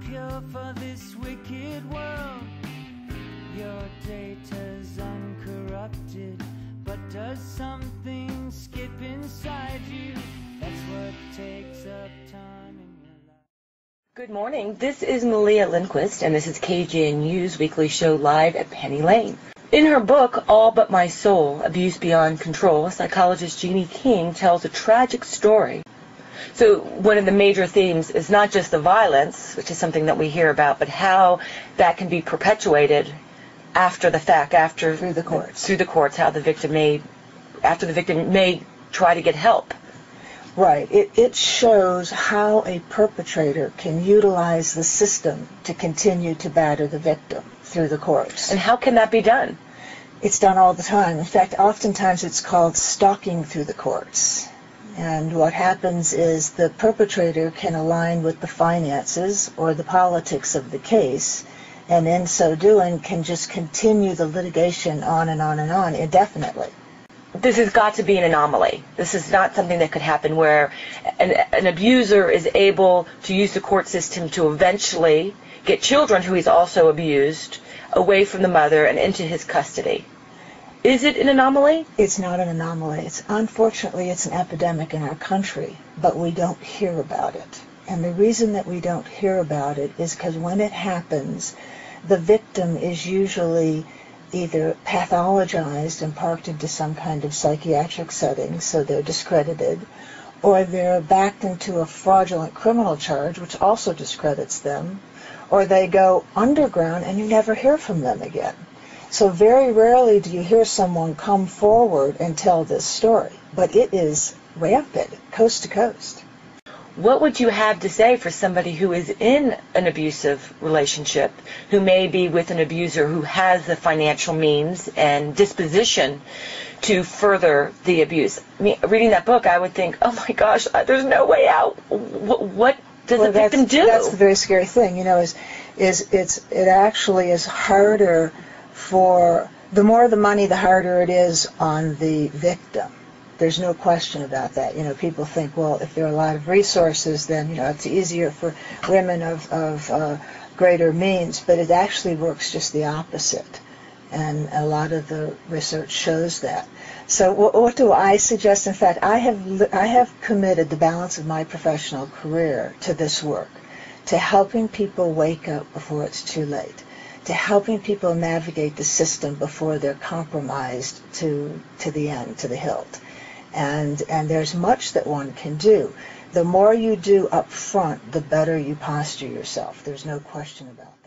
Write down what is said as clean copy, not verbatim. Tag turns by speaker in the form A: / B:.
A: pure for this wicked world. Your data's uncorrupted, but does something skip inside you? That's what takes up time in your life.
B: Good morning. This is Malia Lindquist, and this is KGNU's weekly show live at Penny Lane. In her book, All But My Soul, Abuse Beyond Control, psychologist Jeannie King tells a tragic story. So one of the major themes is not just the violence, which is something that we hear about, but how that can be perpetuated after the fact, through the courts, how the victim may try to get help.
C: Right. It shows how a perpetrator can utilize the system to continue to batter the victim through the courts.
B: And how can that be done?
C: It's done all the time. In fact, oftentimes it's called stalking through the courts. And what happens is the perpetrator can align with the finances or the politics of the case, and in so doing can just continue the litigation on and on and on indefinitely.
B: This has got to be an anomaly. This is not something that could happen where an abuser is able to use the court system to eventually get children who he's also abused away from the mother and into his custody. Is it an anomaly?
C: It's not an anomaly. Unfortunately, it's an epidemic in our country, but we don't hear about it. And the reason that we don't hear about it is because when it happens, the victim is usually either pathologized and parked into some kind of psychiatric setting, so they're discredited, or they're backed into a fraudulent criminal charge, which also discredits them, or they go underground and you never hear from them again. So very rarely do you hear someone come forward and tell this story, but it is rampant, coast to coast.
B: What would you have to say for somebody who is in an abusive relationship, who may be with an abuser who has the financial means and disposition to further the abuse? I mean, reading that book, I would think, oh my gosh, there's no way out. What does the victim do?
C: That's the very scary thing, it actually is harder for, the more the money, the harder it is on the victim. There's no question about that. People think, well, if there are a lot of resources, then, it's easier for women of greater means, but it actually works just the opposite. And a lot of the research shows that. So what do I suggest? In fact, I have committed the balance of my professional career to this work, to helping people wake up before it's too late, to helping people navigate the system before they're compromised to the end, to the hilt. And there's much that one can do. The more you do up front, the better you posture yourself. There's no question about that.